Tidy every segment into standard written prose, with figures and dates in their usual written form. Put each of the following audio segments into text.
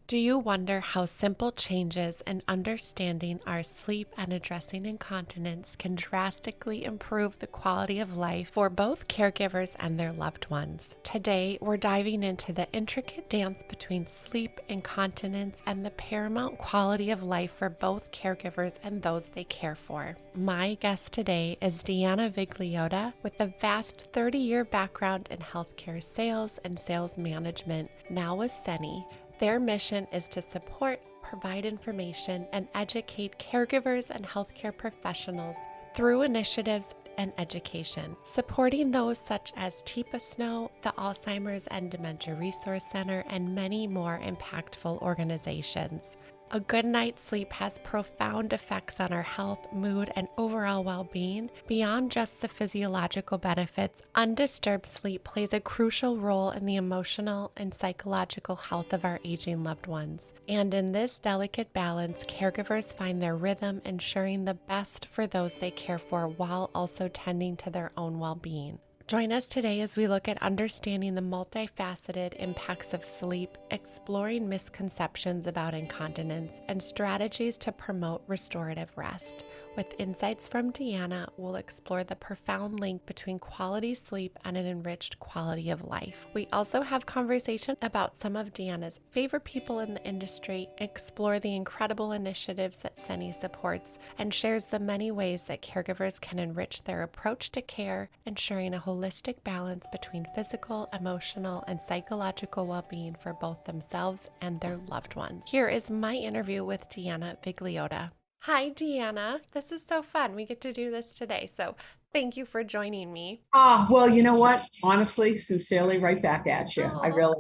Do you wonder how simple changes in understanding our sleep and addressing incontinence can drastically improve the quality of life for both caregivers and their loved ones? Today, we're diving into the intricate dance between sleep, incontinence, and the paramount quality of life for both caregivers and those they care for. My guest today is Deanna Vigliotta with a vast 30-year background in healthcare sales and sales management, now with Seni. Their mission is to support, provide information, and educate caregivers and healthcare professionals through initiatives and education, supporting those such as Teepa Snow, the Alzheimer's and Dementia Resource Center, and many more impactful organizations. A good night's sleep has profound effects on our health, mood, and overall well-being. Beyond just the physiological benefits, undisturbed sleep plays a crucial role in the emotional and psychological health of our aging loved ones. And in this delicate balance, caregivers find their rhythm, ensuring the best for those they care for while also tending to their own well-being. Join us today as we look at understanding the multifaceted impacts of sleep, exploring misconceptions about incontinence, and strategies to promote restorative rest. With insights from Deanna, we'll explore the profound link between quality sleep and an enriched quality of life. We also have conversation about some of Deanna's favorite people in the industry, explore the incredible initiatives that Seni supports, and shares the many ways that caregivers can enrich their approach to care, ensuring a holistic balance between physical, emotional, and psychological well-being for both themselves and their loved ones. Here is my interview with Deanna Vigliotta. Hi, Deanna. This is so fun. We get to do this today. So thank you for joining me. Well, you know what? Honestly, sincerely, right back at you. Oh,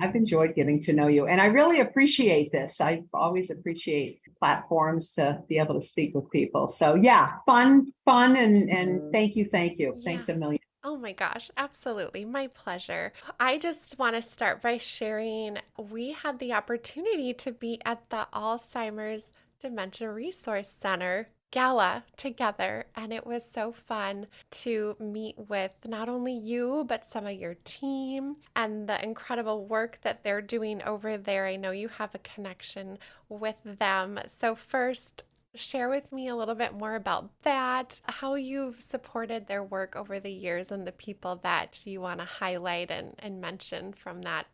I've enjoyed getting to know you, and I really appreciate this. I always appreciate platforms to be able to speak with people. So yeah, fun, and thank you. yeah. Thanks a million. Oh my gosh, absolutely. My pleasure. I just want to start by sharing we had the opportunity to be at the Alzheimer's Dementia Resource Center gala together, and it was so fun to meet with not only you, but some of your team and the incredible work that they're doing over there. I know you have a connection with them. So, first, share with me a little bit more about that, how you've supported their work over the years and the people that you want to highlight and mention from that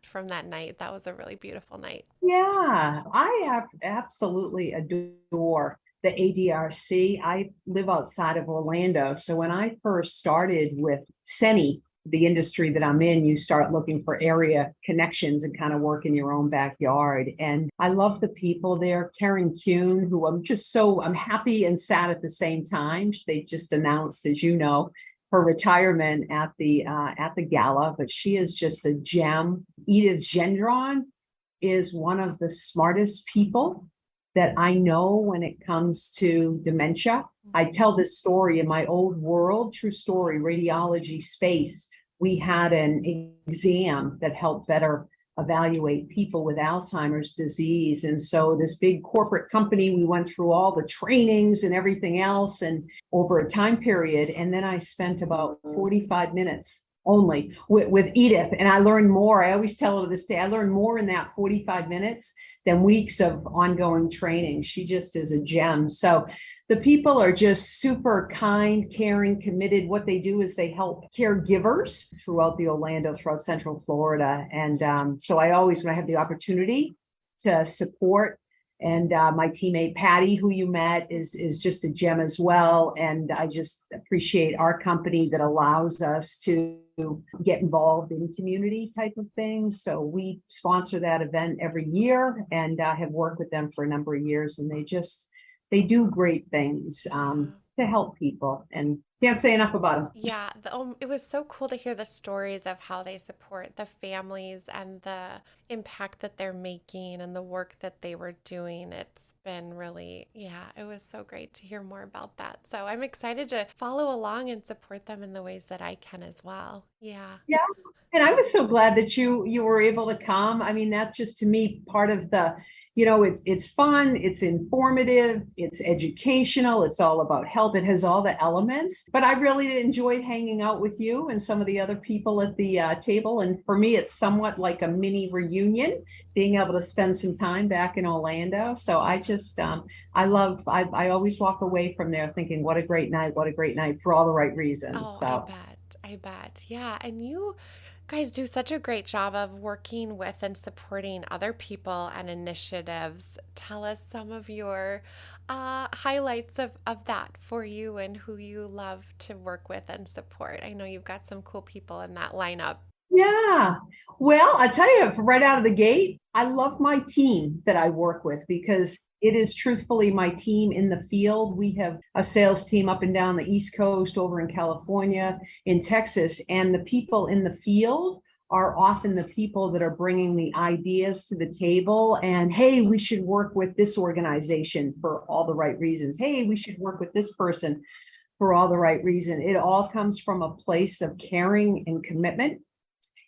night. That was a really beautiful night. Yeah, I have absolutely adore the ADRC. I live outside of Orlando. So when I first started with Seni, the industry that I'm in, you start looking for area connections and kind of work in your own backyard. And I love the people there. Karen Kuhn, who I'm happy and sad at the same time. They just announced, as you know, her retirement at the gala, but she is just a gem. Edith Gendron is one of the smartest people that I know when it comes to dementia. I tell this story in my old world, true story, radiology space. We had an exam that helped better evaluate people with Alzheimer's disease. And so this big corporate company, we went through all the trainings and everything else and over a time period. And then I spent about 45 minutes only with Edith. And I learned more. I always tell her to this day, I learned more in that 45 minutes than weeks of ongoing training. She just is a gem. So the people are just super kind, caring, committed. What they do is they help caregivers throughout throughout Central Florida. And so I always, when I have the opportunity to support, and my teammate Patty, who you met, is just a gem as well. And I just appreciate our company that allows us to get involved in community type of things. So we sponsor that event every year, and have worked with them for a number of years. And they do great things to help people, and can't say enough about them. Yeah, it was so cool to hear the stories of how they support the families and the impact that they're making and the work that they were doing. It's been really, yeah, it was so great to hear more about that. So I'm excited to follow along and support them in the ways that I can as well. Yeah. Yeah. And I was so glad that you were able to come. I mean, that's just to me part of the, it's fun, it's informative, it's educational, it's all about health. It has all the elements. But I really enjoyed hanging out with you and some of the other people at the table. And for me, it's somewhat like a mini reunion reunion, being able to spend some time back in Orlando. So I always walk away from there thinking, what a great night for all the right reasons. Oh, I So bet. I bet. Yeah. And you guys do such a great job of working with and supporting other people and initiatives. Tell us some of your highlights of that for you and who you love to work with and support. I know you've got some cool people in that lineup. yeah. Well, I tell you, right out of the gate, I love my team that I work with because it is truthfully my team in the field. We have a sales team up and down the East Coast, over in California, in Texas, and the people in the field are often the people that are bringing the ideas to the table. And hey, we should work with this organization for all the right reasons. Hey, we should work with this person for all the right reason. It all comes from a place of caring and commitment.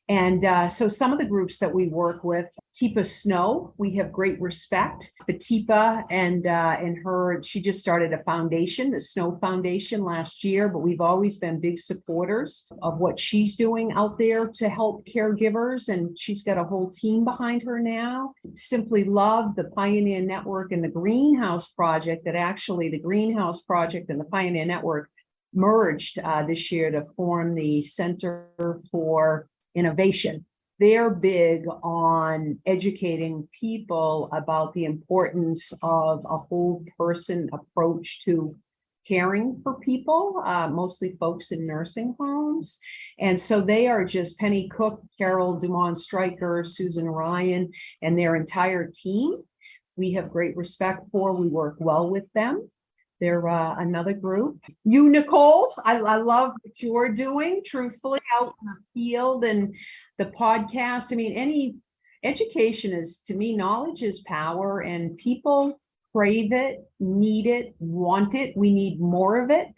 And so some of the groups that we work with, Teepa Snow, we have great respect for Teepa and she just started a foundation, the Snow Foundation last year, but we've always been big supporters of what she's doing out there to help caregivers. And she's got a whole team behind her now. Simply love the Pioneer Network and the Greenhouse Project, that actually the Greenhouse Project and the Pioneer Network merged this year to form the Center for Innovation. They're big on educating people about the importance of a whole person approach to caring for people, mostly folks in nursing homes. And so they are just Penny Cook, Carol Dumont Stryker, Susan Ryan, and their entire team. We have great respect for. We work well with them. They're another group. You, Nicole, I love what you're doing, truthfully, out in the field and the podcast. I mean, any education is, to me, knowledge is power, and people crave it, need it, want it. We need more of it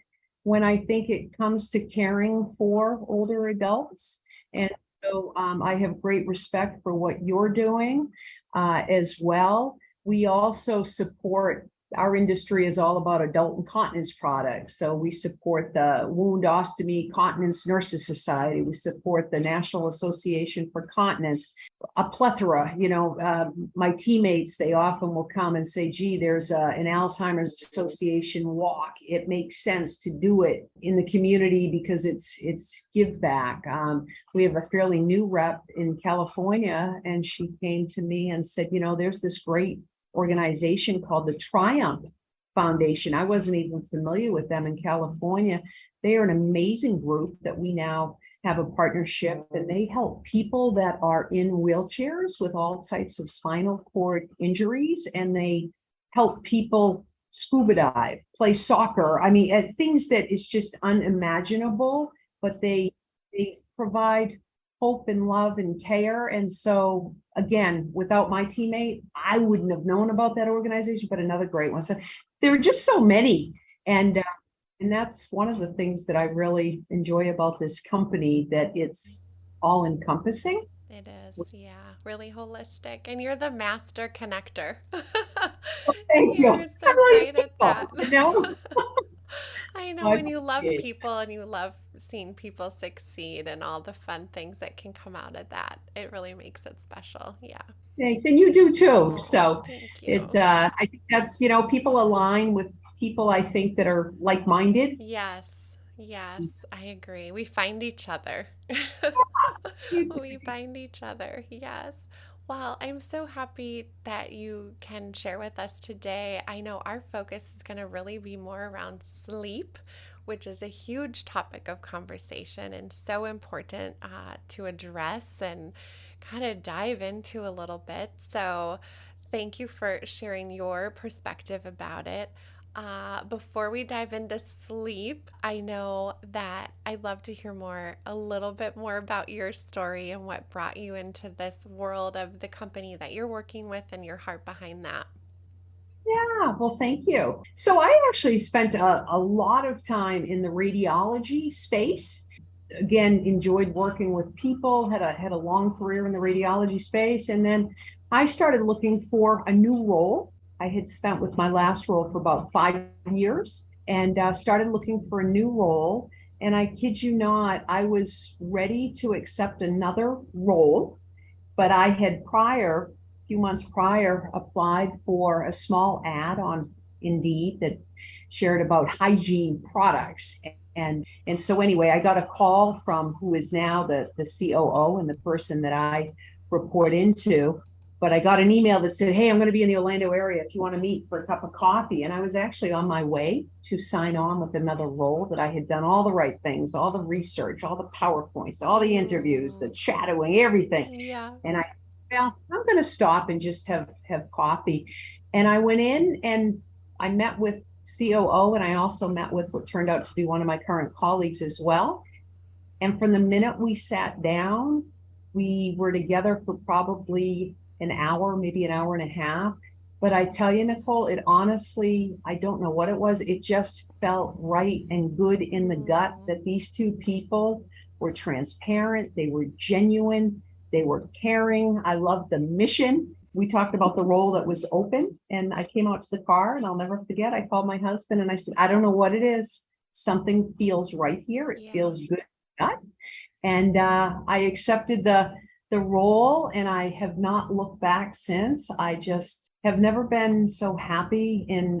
when I think it comes to caring for older adults. And so I have great respect for what you're doing as well. We also support, our industry is all about adult incontinence products. So we support the Wound Ostomy Continence Nurses Society. We support the National Association for Continence, a plethora. My teammates, they often will come and say, gee, there's an Alzheimer's Association walk. It makes sense to do it in the community because it's give back. We have a fairly new rep in California, and she came to me and said, there's this great organization called the Triumph Foundation. I wasn't even familiar with them in California. They are an amazing group that we now have a partnership, and they help people that are in wheelchairs with all types of spinal cord injuries, and they help people scuba dive, play soccer. I mean, things that is just unimaginable, but they provide hope and love and care. And so again, without my teammate, I wouldn't have known about that organization, but another great one. So there are just so many. And that's one of the things that I really enjoy about this company, that it's all encompassing. It is, yeah, really holistic. And you're the master connector. Thank you. You're so great at that. Know? I know, and you love people and you love seeing people succeed and all the fun things that can come out of that. It really makes it special. Yeah. Thanks. And you do too. So Thank you. I think that's, people align with people, I think, that are like-minded. Yes. Yes, I agree. We find each other. We find each other. Yes. Well, I'm so happy that you can share with us today. I know our focus is going to really be more around sleep, which is a huge topic of conversation and so important to address and kind of dive into a little bit. So, thank you for sharing your perspective about it. Before we dive into sleep, I know that I'd love to hear a little bit more about your story and what brought you into this world of the company that you're working with and your heart behind that. Yeah, well, thank you. So I actually spent a lot of time in the radiology space. Again, enjoyed working with people, had a long career in the radiology space. And then I started looking for a new role. I had spent with my last role for about 5 years, and started looking for a new role. And I kid you not, I was ready to accept another role. But I had a few months prior, applied for a small ad on Indeed that shared about hygiene products. And so anyway, I got a call from who is now the COO and the person that I report into. But I got an email that said, "Hey, I'm going to be in the Orlando area if you want to meet for a cup of coffee." And I was actually on my way to sign on with another role that I had done all the right things, all the research, all the PowerPoints, all the interviews, the shadowing, everything. Yeah. And well, I'm going to stop and just have coffee. And I went in and I met with COO, and I also met with what turned out to be one of my current colleagues as well. And from the minute we sat down, we were together for probably an hour, maybe an hour and a half. But I tell you, Nicole, it honestly, I don't know what it was. It just felt right and good in the gut that these two people were transparent, they were genuine, they were caring. I loved the mission. We talked about the role that was open, and I came out to the car, and I'll never forget. I called my husband and I said, "I don't know what it is. Something feels right here. It feels good." And I accepted the role, and I have not looked back since. I just have never been so happy in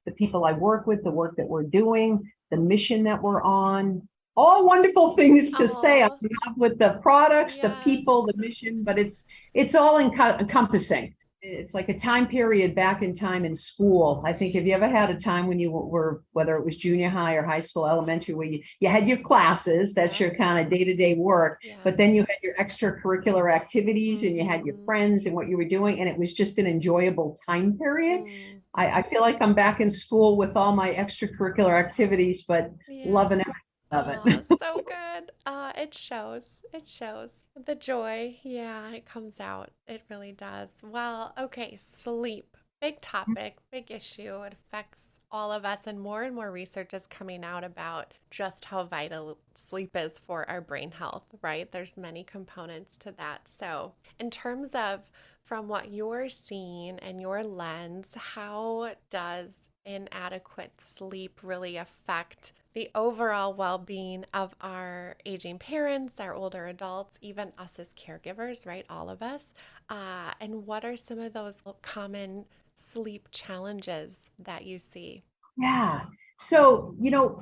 the people I work with, the work that we're doing, the mission that we're on. All wonderful things to say. I'm in love with the products, the people, the mission, but it's all encompassing. It's like a time period back in time in school. I think, have you ever had a time when you were, whether it was junior high or high school, elementary, where you had your classes, that's your kind of day-to-day work, but then you had your extracurricular activities and you had your friends and what you were doing, and it was just an enjoyable time period. I feel like I'm back in school with all my extracurricular activities, but loving everything of it. So good. It shows. It shows. The joy, yeah, it comes out. It really does. Well, okay, sleep. Big topic, big issue. It affects all of us, and more research is coming out about just how vital sleep is for our brain health, right? There's many components to that. So, in terms of from what you're seeing and your lens, how does inadequate sleep really affect the overall well-being of our aging parents, our older adults, even us as caregivers, right? All of us. And what are some of those common sleep challenges that you see? Yeah. So,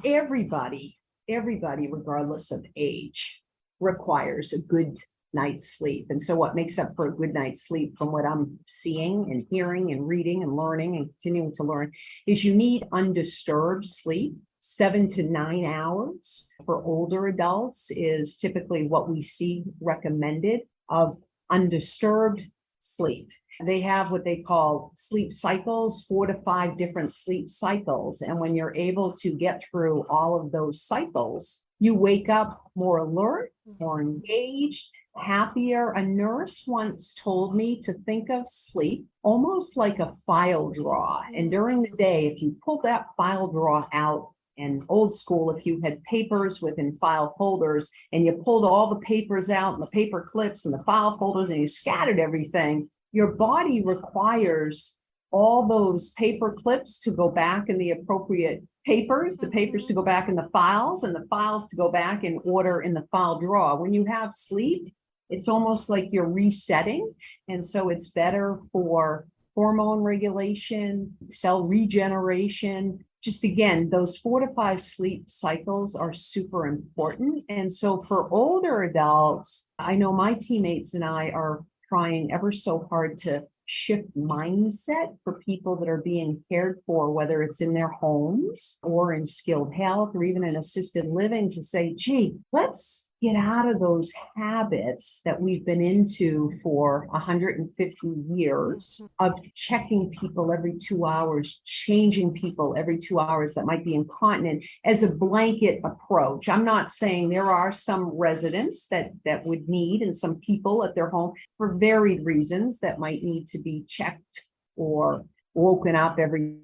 everybody, regardless of age, requires a good night's sleep. And so, what makes up for a good night's sleep, from what I'm seeing and hearing and reading and learning and continuing to learn, is you need undisturbed sleep. 7 to 9 hours for older adults is typically what we see recommended of undisturbed sleep. They have what they call sleep cycles, 4 to 5 different sleep cycles. And when you're able to get through all of those cycles, you wake up more alert, more engaged, happier. A nurse once told me to think of sleep almost like a file drawer. And during the day, if you pull that file drawer out, and old school, if you had papers within file folders and you pulled all the papers out and the paper clips and the file folders and you scattered everything, your body requires all those paper clips to go back in the appropriate papers, the papers to go back in the files, and the files to go back in order in the file drawer. When you have sleep, it's almost like you're resetting. And so it's better for hormone regulation, cell regeneration. Just again, those 4 to 5 sleep cycles are super important. And so for older adults, I know my teammates and I are trying ever so hard to shift mindset for people that are being cared for, whether it's in their homes or in skilled health or even in assisted living, to say, gee, let's get out of those habits that we've been into for 150 years of checking people every 2 hours, changing people every 2 hours that might be incontinent as a blanket approach. I'm not saying there are some residents that would need, and some people at their home for varied reasons that might need to be checked or woken up every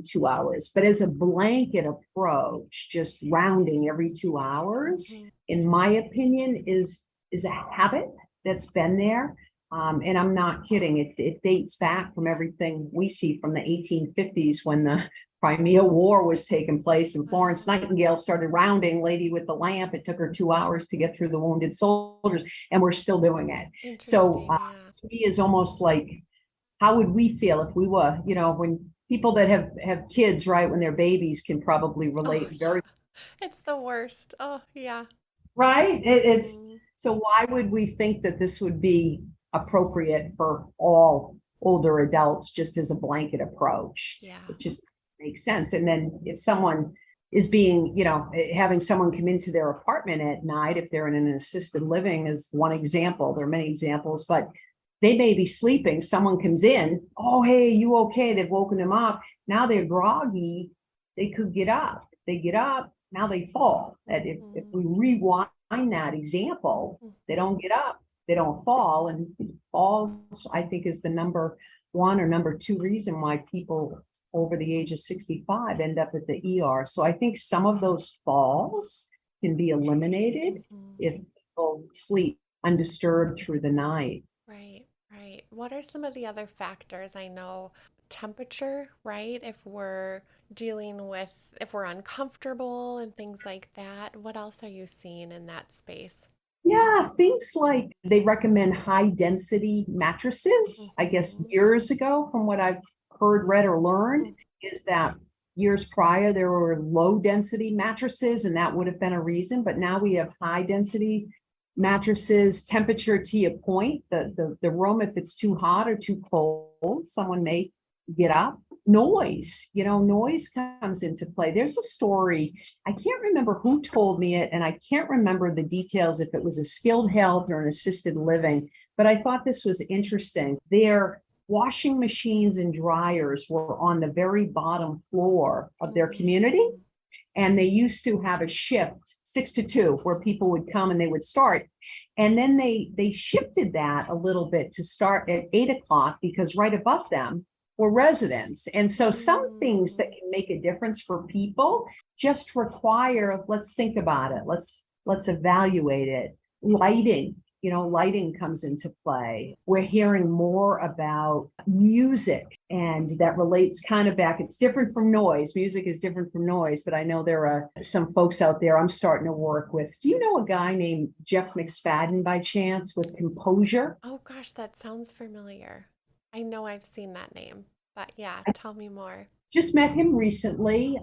2 hours. But as a blanket approach, just rounding every 2 hours, in my opinion, is a habit that's been there. And I'm not kidding. It dates back from everything we see from the 1850s when the Crimea War was taking place, and Florence Nightingale started rounding Lady with the Lamp. It took her 2 hours to get through the wounded soldiers, and we're still doing it. So Interesting. Yeah. to me is almost like, how would we feel if we were, when people that have kids, right, when they're babies can probably Oh, relate yeah. very, It's the worst. Oh, yeah. right? It's Hmm. so why would we think that this would be appropriate for all older adults just as a blanket approach? Yeah. It just makes sense. And then if someone is being, having someone come into their apartment at night, if they're in an assisted living, is one example. There are many examples, but they may be sleeping. Someone comes in, oh, hey, you okay? They've woken them up. Now they're groggy. They could get up. They get up. Now they fall. And if Hmm. we rewind that example, they don't get up, they don't fall. And falls, I think, is the number one or number two reason why people over the age of 65 end up at the ER. So I think some of those falls can be eliminated Hmm. if people sleep undisturbed through the night. Right, right. What are some of the other factors? I know temperature, right? If we're uncomfortable and things like that, what else are you seeing in that space? Yeah, things like they recommend high density mattresses. I guess Hmm. years ago, from what I've heard, read, or learned, is that years prior there were low density mattresses, and that would have been a reason. But now we have high density mattresses, temperature to your point. The room, if it's too hot or too cold, someone may get up. Noise comes into play. There's a story, I can't remember who told me it, and I can't remember the details if it was a skilled health or an assisted living, but I thought this was interesting. Their washing machines and dryers were on the very bottom floor of their community. Mm. And they used to have a shift 6 to 2 where people would come and they would start. And then they shifted that a little bit to start at 8 o'clock because right above them were residents. And so some things that Mm. can make a difference for people just require, let's think about it. Let's evaluate it. Lighting comes into play. We're hearing more about music, and that relates kind of back. It's different from noise. Music is different from noise, but I know there are some folks out there I'm starting to work with. Do you know a guy named Jeff McSpadden by chance with Composure? Oh gosh, that sounds familiar. I know I've seen that name, but yeah, tell me more. Just met him recently,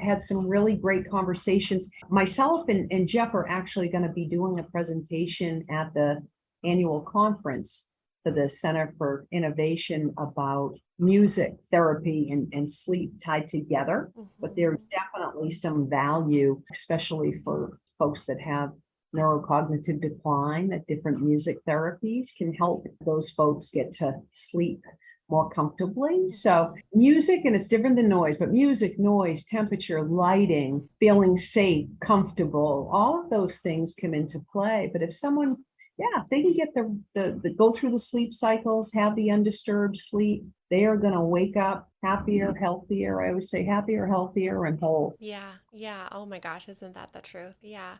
had some really great conversations. Myself and Jeff are actually going to be doing a presentation at the annual conference for the Center for Innovation about music therapy and sleep tied together. But there's Hmm. definitely some value, especially for folks that have neurocognitive decline, that different music therapies can help those folks get to sleep more comfortably. So Hmm. music, and it's different than noise, but music, noise, temperature, lighting, feeling safe, comfortable, all of those things come into play. But if someone, yeah, if they can get the go through the sleep cycles, have the undisturbed sleep, they are going to wake up happier, healthier. I always say happier, healthier, and whole. Yeah, yeah. Oh my gosh, isn't that the truth? Yeah.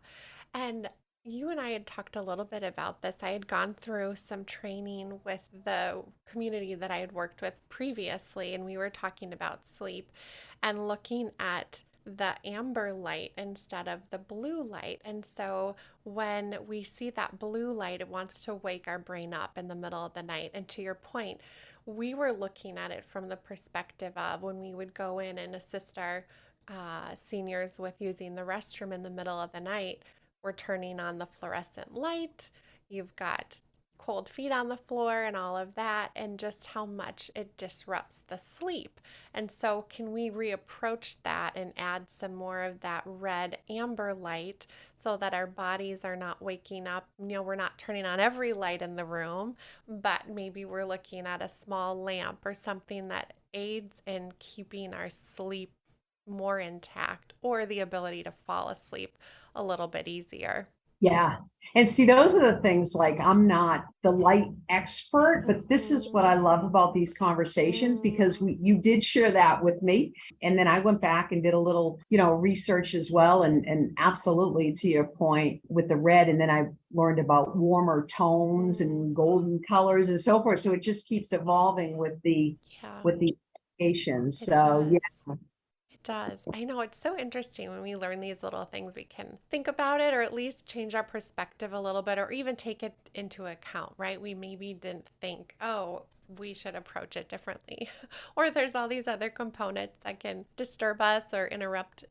And you and I had talked a little bit about this. I had gone through some training with the community that I had worked with previously, and we were talking about sleep and looking at the amber light instead of the blue light. And so when we see that blue light, it wants to wake our brain up in the middle of the night. And to your point, we were looking at it from the perspective of when we would go in and assist our seniors with using the restroom in the middle of the night. We're turning on the fluorescent light. You've got cold feet on the floor and all of that, and just how much it disrupts the sleep. And so, can we reapproach that and add some more of that red amber light so that our bodies are not waking up? We're not turning on every light in the room, but maybe we're looking at a small lamp or something that aids in keeping our sleep more intact or the ability to fall asleep a little bit easier. Yeah. And see, those are the things, like, I'm not the light expert, but this is what Mm-hmm. I love about these conversations, because Mm. you did share that with me. And then I went back and did a little, research as well. And absolutely, to your point with the red. And then I learned about warmer tones Mm. and golden colors and so forth. So it just keeps evolving with the Yeah, with the applications. it So does. yeah. does. I know it's so interesting when we learn these little things. We can think about it or at least change our perspective a little bit or even take it into account, right? We maybe didn't think, oh, we should approach it differently. Or there's all these other components that can disturb us or interrupt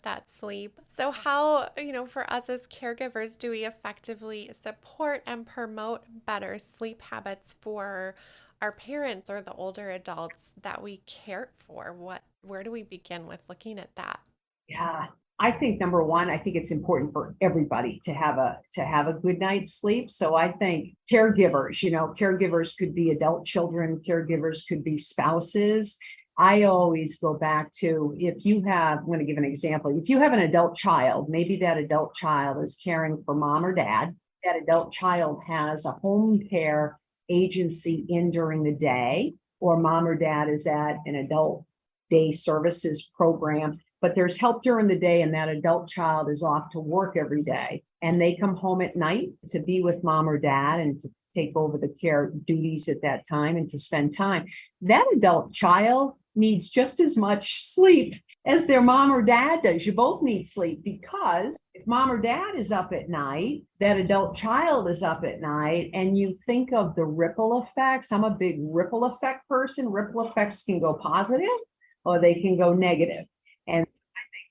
that sleep. So how, for us as caregivers, do we effectively support and promote better sleep habits for our parents or the older adults that we care for? Where do we begin with looking at that? Yeah. I think number one, I think it's important for everybody to have a good night's sleep. So I think caregivers, caregivers could be adult children, caregivers could be spouses. I always go back to if you have, I'm going to give an example. If you have an adult child, maybe that adult child is caring for mom or dad. That adult child has a home care agency in during the day, or mom or dad is at an adult day services program, but there's help during the day and that adult child is off to work every day and they come home at night to be with mom or dad and to take over the care duties at that time and to spend time. That adult child needs just as much sleep as their mom or dad does. You both need sleep because if mom or dad is up at night, that adult child is up at night, and you think of the ripple effects. I'm a big ripple effect person. Ripple effects can go positive or they can go negative. And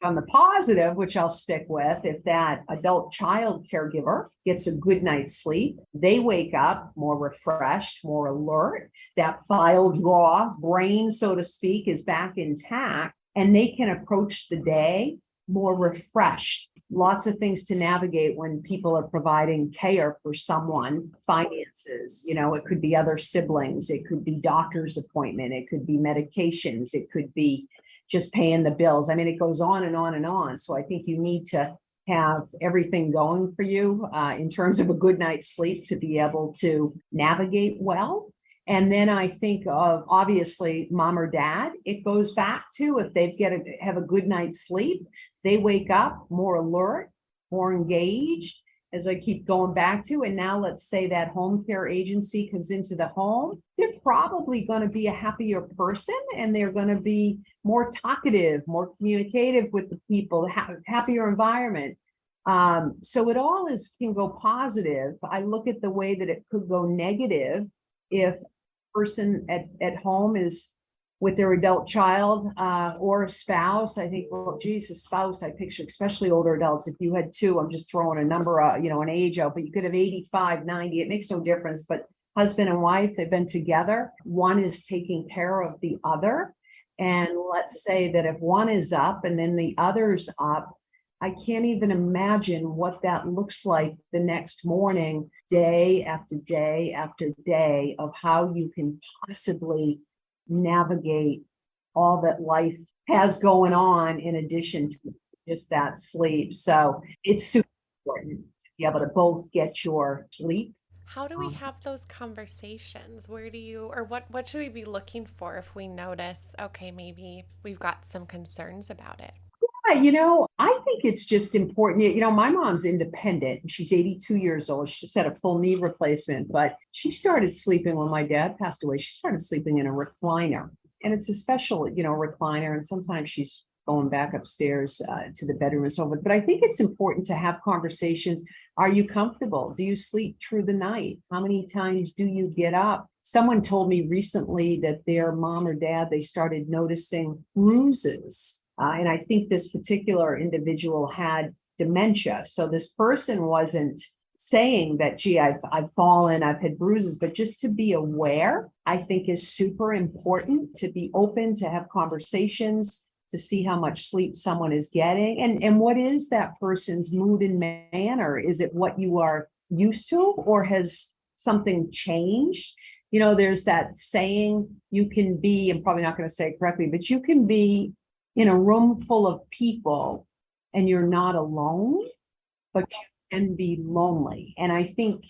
on the positive, which I'll stick with, if that adult child caregiver gets a good night's sleep, they wake up more refreshed, more alert. That file drawer brain, so to speak, is back intact, and they can approach the day more refreshed. Lots of things to navigate when people are providing care for someone. Finances, it could be other siblings, it could be doctor's appointment, it could be medications, it could be just paying the bills. I mean, it goes on and on and on. So I think you need to have everything going for you in terms of a good night's sleep to be able to navigate well. And then I think of obviously mom or dad. It goes back to if they have a good night's sleep, they wake up more alert, more engaged, as I keep going back to. And now let's say that home care agency comes into the home, they're probably going to be a happier person and they're going to be more talkative, more communicative with the people, happier environment. So it all can go positive. I look at the way that it could go negative if a person at home is with their adult child or a spouse. I think, well, geez, a spouse, I picture, especially older adults. If you had two, I'm just throwing a number, an age out, but you could have 85, 90, it makes no difference. But husband and wife, they've been together. One is taking care of the other. And let's say that if one is up and then the other's up, I can't even imagine what that looks like the next morning, day after day after day, of how you can possibly navigate all that life has going on in addition to just that sleep. So it's super important to be able to both get your sleep. How do we have those conversations? What should we be looking for if we notice, okay, maybe we've got some concerns about it? I think it's just important. My mom's independent and she's 82 years old. She just had a full knee replacement, but she started sleeping when my dad passed away. She started sleeping in a recliner, and it's a special, recliner. And sometimes she's going back upstairs to the bedroom and so forth. But I think it's important to have conversations. Are you comfortable? Do you sleep through the night? How many times do you get up? Someone told me recently that their mom or dad, they started noticing bruises. And I think this particular individual had dementia. So this person wasn't saying that, gee, I've fallen, I've had bruises, but just to be aware, I think is super important, to be open, to have conversations, to see how much sleep someone is getting. And what is that person's mood and manner? Is it what you are used to, or has something changed? There's that saying, you can be, I'm probably not going to say it correctly, but you can be in a room full of people and you're not alone, but you can be lonely. And I think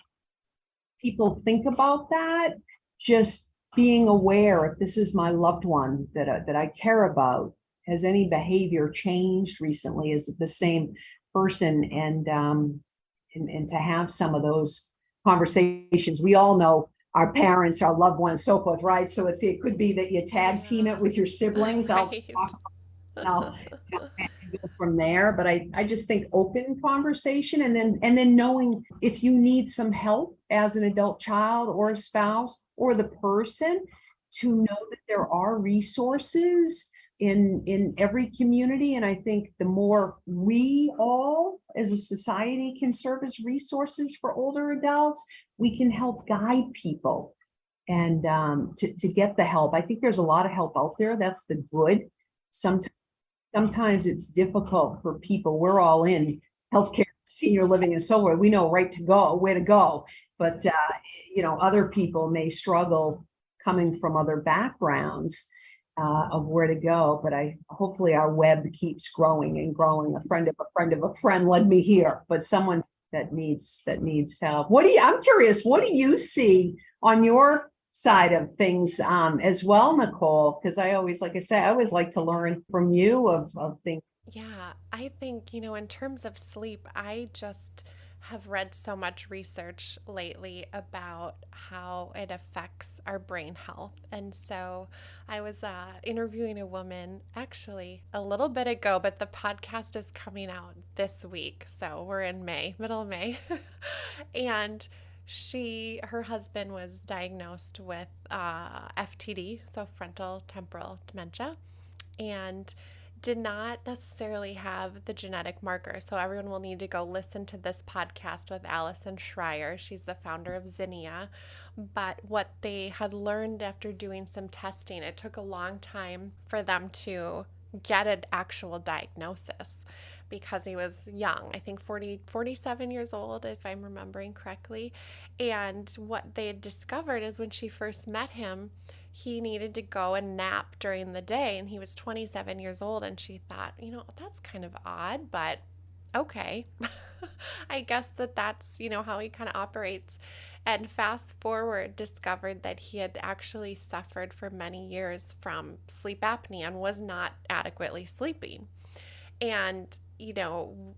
people think about that, just being aware, if this is my loved one that I care about, has any behavior changed recently? Is it the same person? And to have some of those conversations. We all know our parents, our loved ones, so forth, right? So it could be that you tag team it with your siblings. Right. I'll go from there. But I just think open conversation, and then knowing if you need some help as an adult child or a spouse or the person, to know that there are resources in every community. And I think the more we all as a society can serve as resources for older adults, we can help guide people and to get the help. I think there's a lot of help out there. That's the good. Sometimes it's difficult for people. We're all in healthcare, senior living, and so on. We know where to go. But other people may struggle coming from other backgrounds of where to go. But hopefully our web keeps growing and growing. A friend of a friend of a friend led me here, but someone that needs help. I'm curious, what do you see on your side of things as well, Nicole? Because like I say, I always like to learn from you of things. Yeah, I think, in terms of sleep, I just have read so much research lately about how it affects our brain health. And so I was interviewing a woman actually a little bit ago, but the podcast is coming out this week. So we're in May, middle of May. And her husband was diagnosed with FTD, so frontal temporal dementia, and did not necessarily have the genetic marker. So everyone will need to go listen to this podcast with Allison Schreier. She's the founder of Xenia. But what they had learned after doing some testing, it took a long time for them to get an actual diagnosis because he was young, I think 47 years old, if I'm remembering correctly. And what they had discovered is when she first met him, he needed to go and nap during the day, and he was 27 years old. And she thought, that's kind of odd, but okay. I guess that's, how he kind of operates. And fast forward, discovered that he had actually suffered for many years from sleep apnea and was not adequately sleeping. And,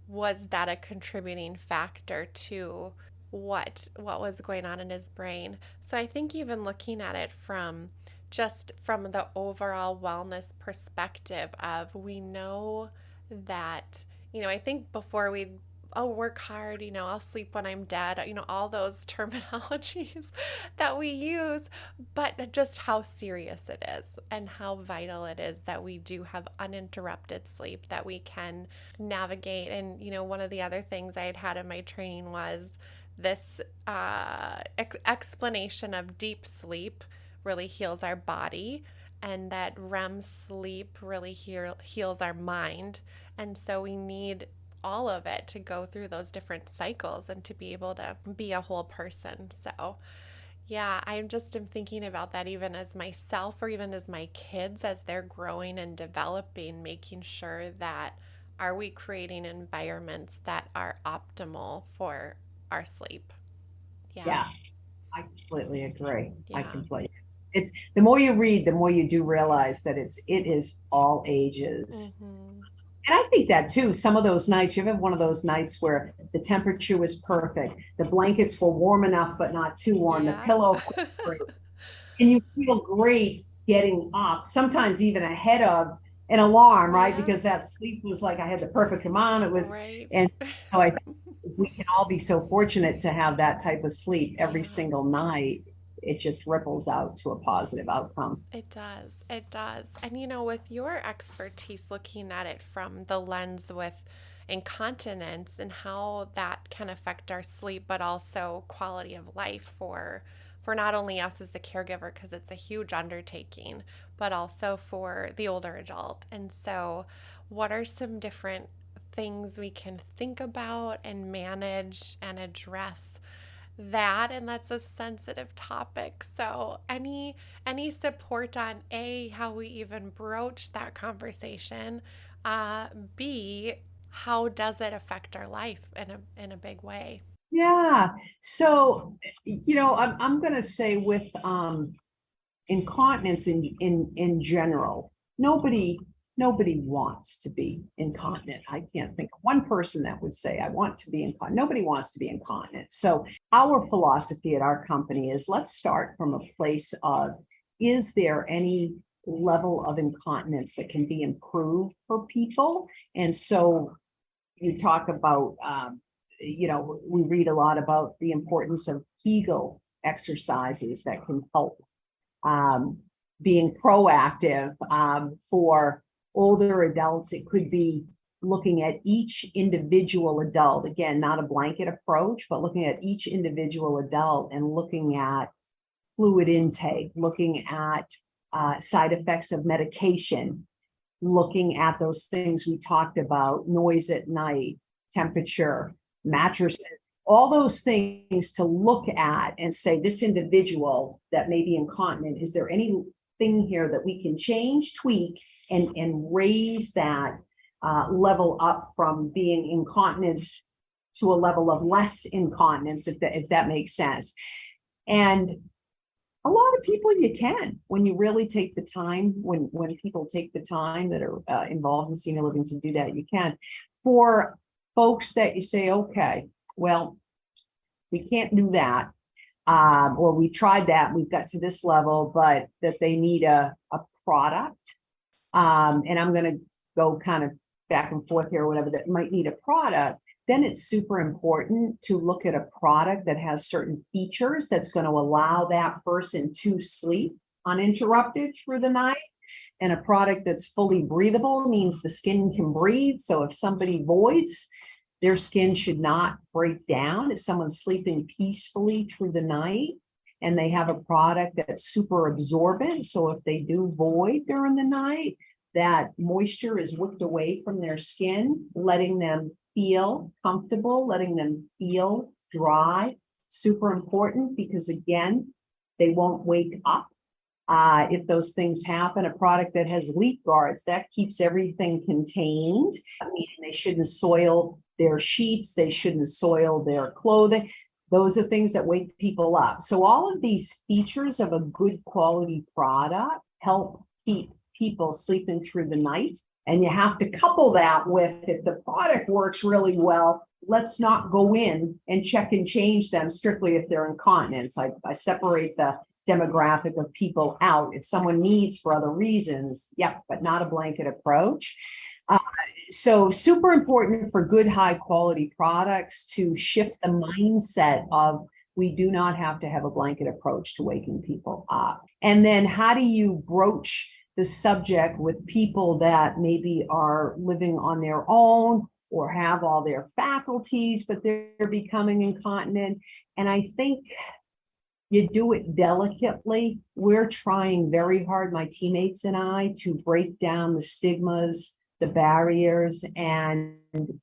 was that a contributing factor to what was going on in his brain? So I think even looking at it from the overall wellness perspective of, we know that, I think before we'd, work hard, I'll sleep when I'm dead, all those terminologies that we use, but just how serious it is and how vital it is that we do have uninterrupted sleep, that we can navigate. And, one of the other things I had in my training was this explanation of deep sleep really heals our body, and that REM sleep really heals our mind. And so we need all of it to go through those different cycles and to be able to be a whole person. So yeah, I just am thinking about that even as myself or even as my kids, as they're growing and developing, making sure that, are we creating environments that are optimal for our sleep? Yeah, I completely agree. Yeah. It's the more you read, the more you do realize that it is all ages. Mm-hmm. And I think that too, some of those nights, you have one of those nights where the temperature was perfect, the blankets were warm enough but not too warm, the Yeah. pillow was great, and you feel great getting up, sometimes even ahead of an alarm, right? Yeah. Because that sleep was like I had the perfect amount. Right. And so I think we can all be so fortunate to have that type of sleep every Yeah. single night. It just ripples out to a positive outcome. It does. It does. And with your expertise looking at it from the lens with incontinence and how that can affect our sleep, but also quality of life for not only us as the caregiver, because it's a huge undertaking, but also for the older adult. And so, what are some different things we can think about and manage and address that? And that's a sensitive topic, so any support on how we even broach that conversation, b how does it affect our life in a big way? Yeah. So, I'm going to say with incontinence in general, nobody wants to be incontinent. I can't think of one person that would say I want to be incontinent. Nobody wants to be incontinent. So our philosophy at our company is, let's start from a place of, is there any level of incontinence that can be improved for people. And so you talk about, we read a lot about the importance of Kegel exercises that can help being proactive. For older adults, it could be looking at each individual adult, again, not a blanket approach, but looking at each individual adult and looking at fluid intake, looking at side effects of medication, looking at those things we talked about, noise at night, temperature, mattresses, all those things to look at and say, this individual that may be incontinent, is there anything here that we can change, tweak, and raise that level up from being incontinence to a level of less incontinence, if that makes sense. And a lot of people you can, when you really take the time, when people take the time that are involved in senior living to do that, you can. For folks that you say, okay, well, we can't do that, or we tried that, we've got to this level, but that they need a product. And I'm going to go kind of back and forth here, or whatever, that might need a product. Then it's super important to look at a product that has certain features that's going to allow that person to sleep uninterrupted through the night. And a product that's fully breathable means the skin can breathe. So if somebody voids, their skin should not break down. If someone's sleeping peacefully through the night and they have a product that's super absorbent, so if they do void during the night, that moisture is whipped away from their skin, letting them feel comfortable, letting them feel dry. Super important, because again, they won't wake up if those things happen. A product that has leak guards, that keeps everything contained. Meaning they shouldn't soil their sheets, they shouldn't soil their clothing. Those are things that wake people up. So all of these features of a good quality product help keep people sleeping through the night. And you have to couple that with, if the product works really well, let's not go in and check and change them strictly if they're incontinence. I separate the demographic of people out. If someone needs for other reasons, yep, but not a blanket approach. So super important for good, high quality products to shift the mindset of, we do not have to have a blanket approach to waking people up. And then how do you broach the subject with people that maybe are living on their own or have all their faculties, but they're becoming incontinent? And I think you do it delicately. We're trying very hard, my teammates and I, to break down the stigmas, the barriers, and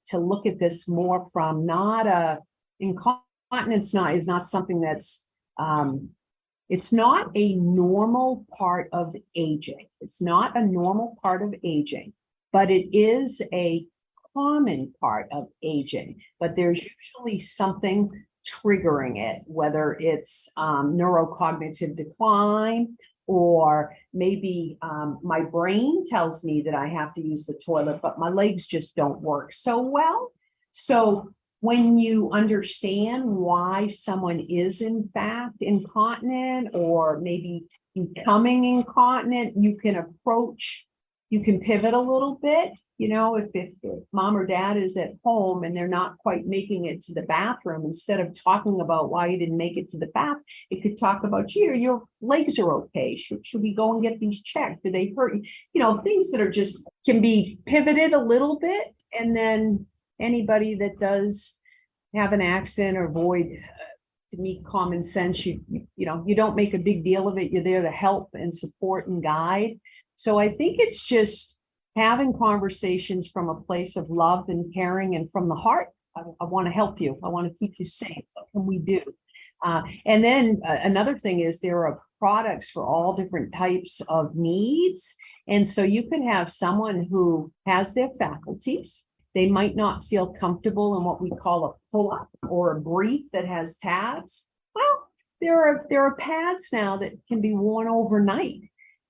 to look at this more from not a incontinence is not something that's it's not a normal part of aging. It's not a normal part of aging, but it is a common part of aging. But there's usually something triggering it, whether it's neurocognitive decline, or maybe my brain tells me that I have to use the toilet, but my legs just don't work so well. So when you understand why someone is in fact incontinent, or maybe becoming incontinent, you can pivot a little bit. You know, if mom or dad is at home and they're not quite making it to the bathroom, instead of talking about why you didn't make it to the bath, it could talk about, your legs are okay. Should we go and get these checked? Do they hurt you? You know, things that are just can be pivoted a little bit. And then anybody that does have an accident or void, to me, common sense, you don't make a big deal of it. You're there to help and support and guide. So I think it's just having conversations from a place of love and caring and from the heart. I want to help you. I want to keep you safe. What can we do? And then another thing is, there are products for all different types of needs. And so you can have someone who has their faculties. They might not feel comfortable in what we call a pull-up or a brief that has tabs. Well, there are pads now that can be worn overnight,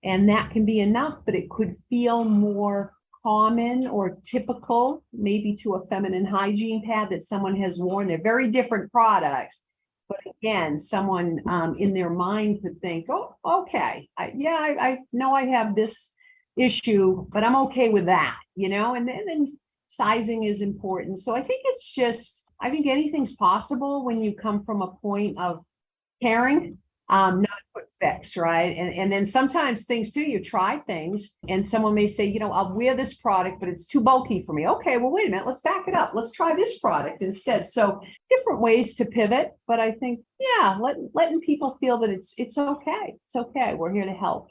and that can be enough, but it could feel more common or typical, maybe to a feminine hygiene pad that someone has worn. They're very different products, But again, someone in their mind could think, oh, okay, I know I have this issue, but I'm okay with that, and then sizing is important. So I think I think anything's possible when you come from a point of caring, not a quick fix, right? And then sometimes things too, you try things and someone may say, I'll wear this product, but it's too bulky for me. Okay, well, wait a minute, let's back it up. Let's try this product instead. So different ways to pivot, but I think, yeah, letting people feel that it's okay. It's okay. We're here to help.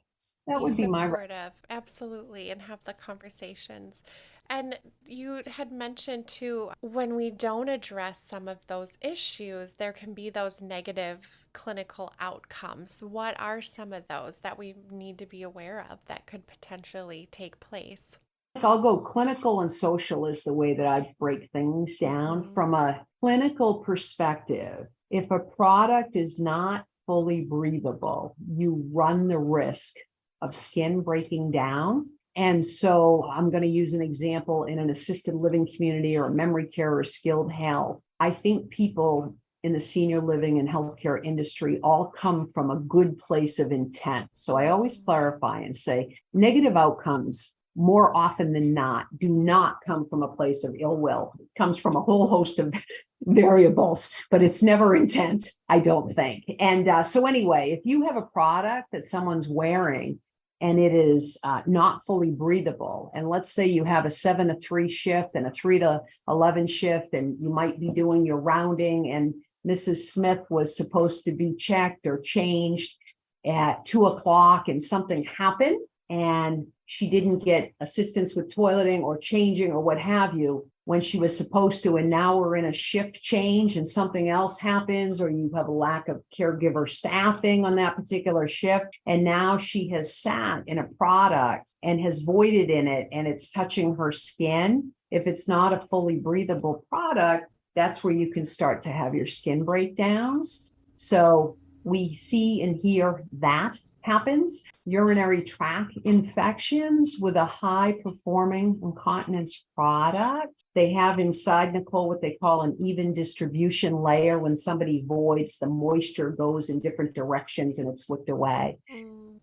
That Be would be my supportive, absolutely, and have the conversations. And you had mentioned too, when we don't address some of those issues, there can be those negative clinical outcomes. What are some of those that we need to be aware of that could potentially take place? I'll go clinical and social is the way that I break things down. From a clinical perspective. If a product is not fully breathable, you run the risk of skin breaking down. And so I'm going to use an example in an assisted living community or memory care or skilled health. I think people in the senior living and healthcare industry all come from a good place of intent. So I always clarify and say negative outcomes more often than not do not come from a place of ill will. It comes from a whole host of variables, but it's never intent, I don't think. And so anyway, if you have a product that someone's wearing and it is not fully breathable, and let's say you have a 7 to 3 shift and a 3 to 11 shift, and you might be doing your rounding, and Mrs. Smith was supposed to be checked or changed at 2 o'clock and something happened and she didn't get assistance with toileting or changing or what have you when she was supposed to, and now we're in a shift change and something else happens, or you have a lack of caregiver staffing on that particular shift, and now she has sat in a product and has voided in it and it's touching her skin. If it's not a fully breathable product, that's where you can start to have your skin breakdowns. So we see and hear that happens. Urinary tract infections with a high performing incontinence product. They have inside, Nicole, what they call an even distribution layer. When somebody voids, the moisture goes in different directions and it's whipped away.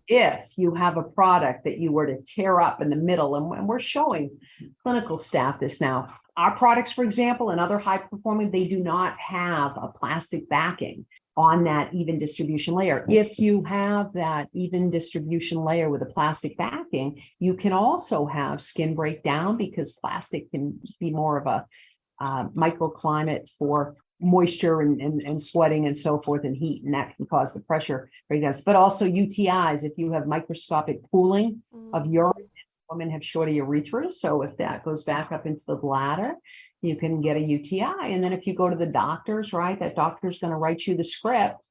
If you have a product that you were to tear up in the middle, and we're showing clinical staff this now, our products, for example, and other high performing, they do not have a plastic backing on that even distribution layer. If you have that even distribution layer with a plastic backing, you can also have skin breakdown because plastic can be more of a microclimate for moisture and sweating and so forth and heat, and that can cause the pressure breakdowns. But also UTIs, if you have microscopic pooling of urine, women have shorter urethras. So if that goes back up into the bladder, you can get a UTI. And then if you go to the doctors, right, that doctor's going to write you the script.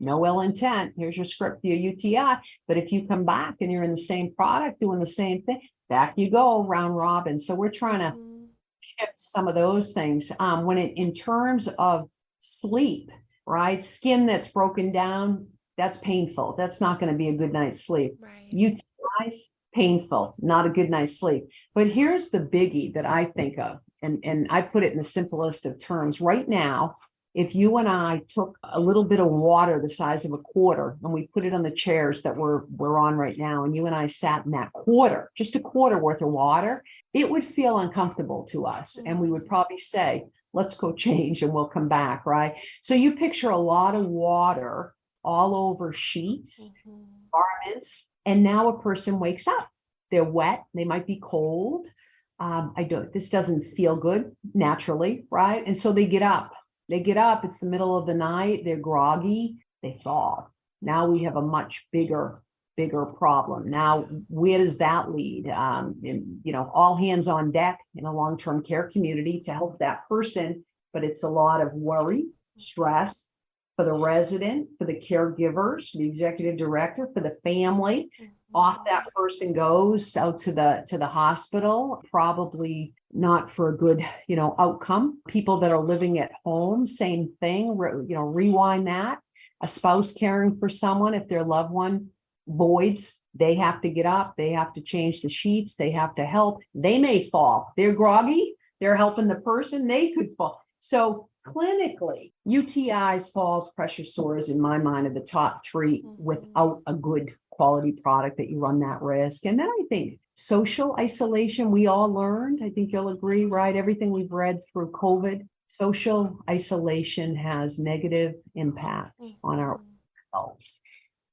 No ill intent. Here's your script for your UTI. But if you come back and you're in the same product doing the same thing, back you go round robin. So we're trying to shift some of those things. In terms of sleep, right, skin that's broken down, that's painful. That's not going to be a good night's sleep. Right. UTIs, painful, not a good night's sleep. But here's the biggie that I think of. And I put it in the simplest of terms. Right now, if you and I took a little bit of water the size of a quarter and we put it on the chairs that we're on right now, and you and I sat in that quarter, just a quarter worth of water, it would feel uncomfortable to us. And we would probably say, let's go change and we'll come back, right? So you picture a lot of water all over sheets, garments, and now a person wakes up. They're wet, they might be cold. This doesn't feel good naturally, right? And so they get up, it's the middle of the night, they're groggy, they fall. Now we have a much bigger problem. Now, where does that lead? All hands on deck in a long-term care community to help that person, but it's a lot of worry, stress for the resident, for the caregivers, for the executive director, for the family. Off that person goes out to the hospital, probably not for a good, outcome. People that are living at home, same thing, rewind that. A spouse caring for someone, if their loved one voids, they have to get up, they have to change the sheets, they have to help. They may fall. They're groggy, they're helping the person, they could fall. So clinically, UTIs, falls, pressure sores, in my mind, are the top three without a good quality product that you run that risk. And then I think social isolation, we all learned, I think you'll agree, right? Everything we've read through COVID, social isolation has negative impacts on our health.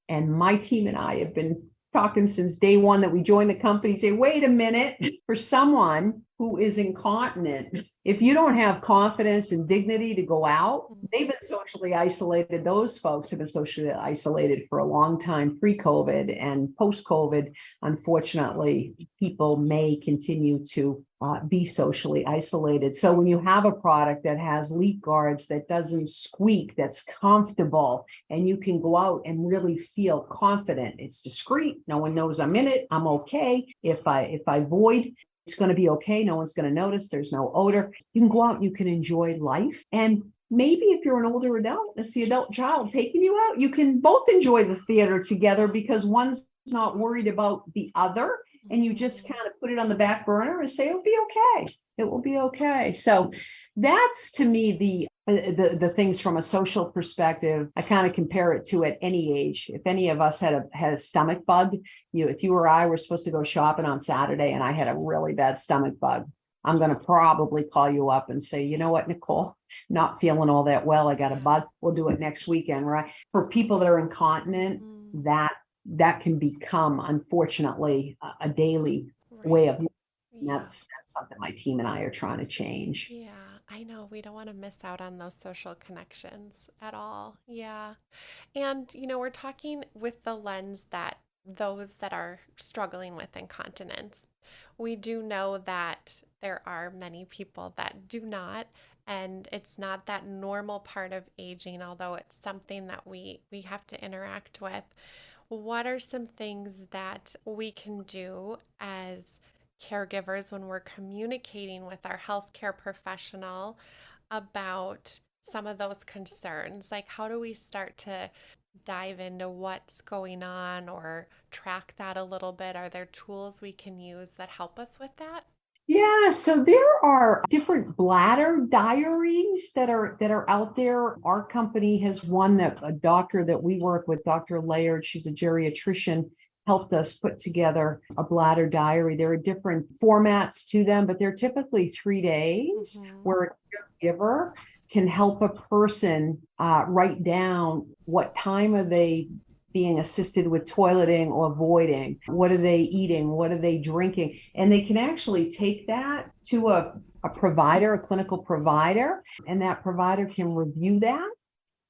And my team and I have been talking since day one that we joined the company, say, wait a minute, for someone who is incontinent, if you don't have confidence and dignity to go out, they've been socially isolated. Those folks have been socially isolated for a long time, pre-COVID and post-COVID. Unfortunately, people may continue to be socially isolated. So when you have a product that has leak guards, that doesn't squeak, that's comfortable, and you can go out and really feel confident, it's discreet, no one knows I'm in it, I'm okay. If I void, it's going to be okay. No one's going to notice. There's no odor. You can go out and you can enjoy life. And maybe if you're an older adult, it's the adult child taking you out, you can both enjoy the theater together because one's not worried about the other. And you just kind of put it on the back burner and say, it'll be okay. It will be okay. So that's, to me, the things from a social perspective. I kind of compare it to at any age. If any of us had a stomach bug, if you or I were supposed to go shopping on Saturday and I had a really bad stomach bug, I'm going to probably call you up and say, you know what, Nicole, not feeling all that well. I got a bug. We'll do it next weekend, right? For people that are incontinent, that can become, unfortunately, a daily way of living. That's something my team and I are trying to change. Yeah, I know. We don't want to miss out on those social connections at all. Yeah. And, we're talking with the lens that those that are struggling with incontinence. We do know that there are many people that do not, and it's not that normal part of aging, although it's something that we have to interact with. What are some things that we can do as caregivers when we're communicating with our healthcare professional about some of those concerns? Like, how do we start to dive into what's going on or track that a little bit? Are there tools we can use that help us with that? Yeah, so there are different bladder diaries that are out there. Our company has one that a doctor that we work with, Dr. Laird, she's a geriatrician, helped us put together a bladder diary. There are different formats to them, but they're typically 3 days where a caregiver can help a person write down what time are they being assisted with toileting or voiding, what are they eating, what are they drinking, and they can actually take that to a provider, a clinical provider, and that provider can review that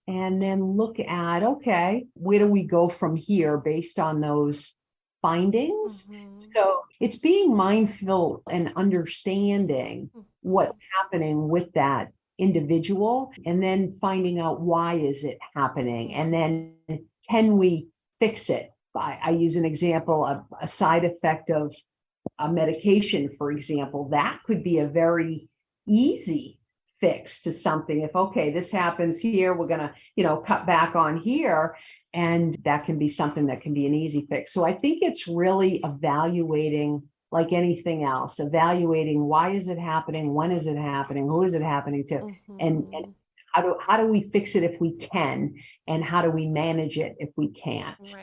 and then look at, okay, where do we go from here based on those findings? So it's being mindful and understanding what's happening with that individual, and then finding out why is it happening, and then can we fix it? I use an example of a side effect of a medication, for example. That could be a very easy fix to something. If, okay, this happens here, we're going to, cut back on here. And that can be something that can be an easy fix. So I think it's really evaluating, like anything else, evaluating why is it happening? When is it happening? Who is it happening to? And how do we fix it if we can? And how do we manage it if we can't?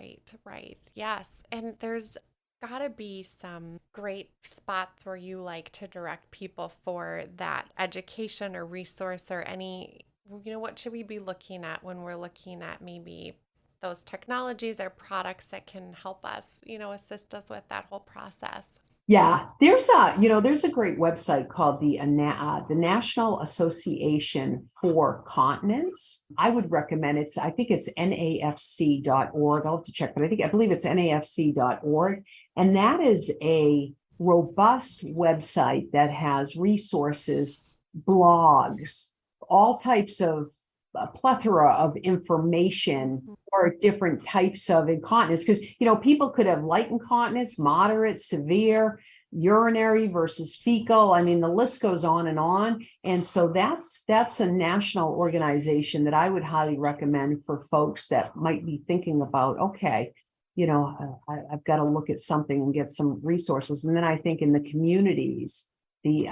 Right. Yes. And there's got to be some great spots where you like to direct people for that education or resource or any, what should we be looking at when we're looking at maybe those technologies or products that can help us, assist us with that whole process? Yeah, there's a great website called the National Association for Continence. I would recommend it. I think it's nafc.org. I'll have to check, but I believe it's nafc.org. And that is a robust website that has resources, blogs, all types of a plethora of information or different types of incontinence, because people could have light incontinence, moderate, severe, urinary versus fecal. I mean, the list goes on. And so that's a national organization that I would highly recommend for folks that might be thinking about, okay, I've got to look at something and get some resources. And then I think in the communities, the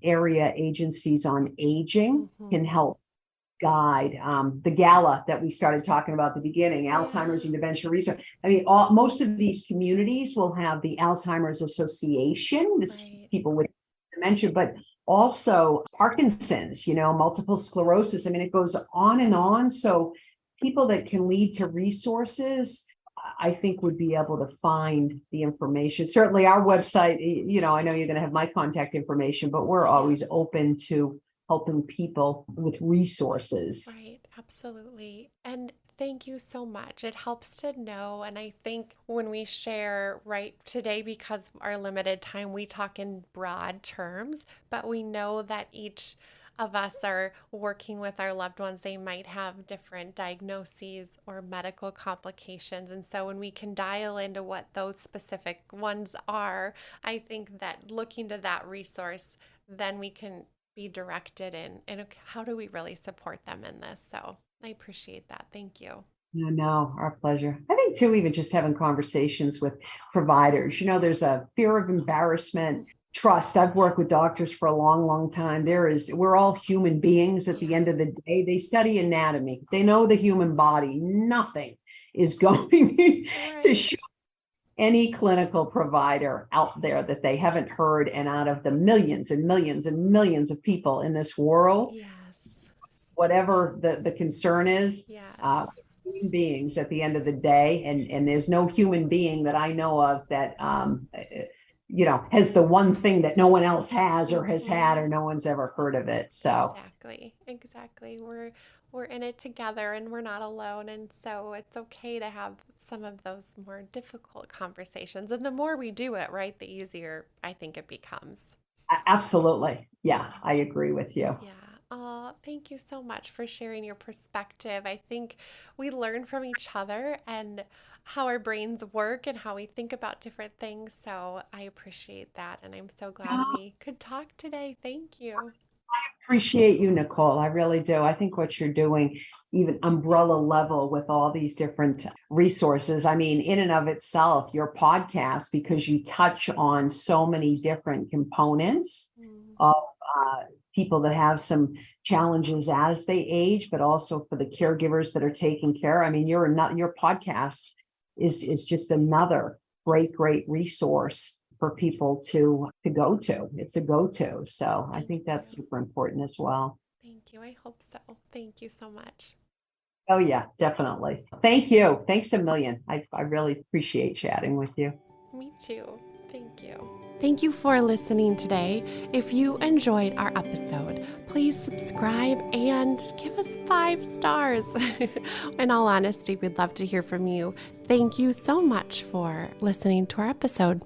area agencies on aging can help guide, the gala that we started talking about at the beginning, Alzheimer's and Dementia Research. I mean, most of these communities will have the Alzheimer's Association, people with dementia, but also Parkinson's, multiple sclerosis. I mean, it goes on and on. So people that can lead to resources, I think would be able to find the information. Certainly our website, I know you're going to have my contact information, but we're always open to helping people with resources. Right, absolutely. And thank you so much. It helps to know. And I think when we share right today, because our limited time, we talk in broad terms, but we know that each of us are working with our loved ones. They might have different diagnoses or medical complications. And so when we can dial into what those specific ones are, I think that looking to that resource, then we can be directed in how do we really support them in this. So I appreciate that. Thank you. No, our pleasure. I think too, even just having conversations with providers, there's a fear of embarrassment, trust. I've worked with doctors for a long, long time. We're all human beings at the end of the day. They study anatomy. They know the human body. Nothing is going to show any clinical provider out there that they haven't heard. And out of the millions and millions and millions of people in this world, whatever the concern is, human beings at the end of the day. And there's no human being that I know of that, has the one thing that no one else has or has had, or no one's ever heard of it. So exactly. We're in it together and we're not alone. And so it's okay to have some of those more difficult conversations. And the more we do it, right, the easier I think it becomes. Absolutely. Yeah, I agree with you. Yeah. Oh, thank you so much for sharing your perspective. I think we learn from each other and how our brains work and how we think about different things. So I appreciate that. And I'm so glad we could talk today. Thank you. Appreciate you, Nicole. I really do. I think what you're doing, even umbrella level with all these different resources, I mean, in and of itself, your podcast, because you touch on so many different components of people that have some challenges as they age, but also for the caregivers that are taking care. I mean, your podcast is just another great resource for people to go to. It's a go-to. So I think that's super important as well. Thank you. I hope so. Thank you so much. Oh yeah, definitely. Thank you. Thanks a million. I really appreciate chatting with you. Me too. Thank you. Thank you for listening today. If you enjoyed our episode, please subscribe and give us 5 stars. In all honesty, we'd love to hear from you. Thank you so much for listening to our episode.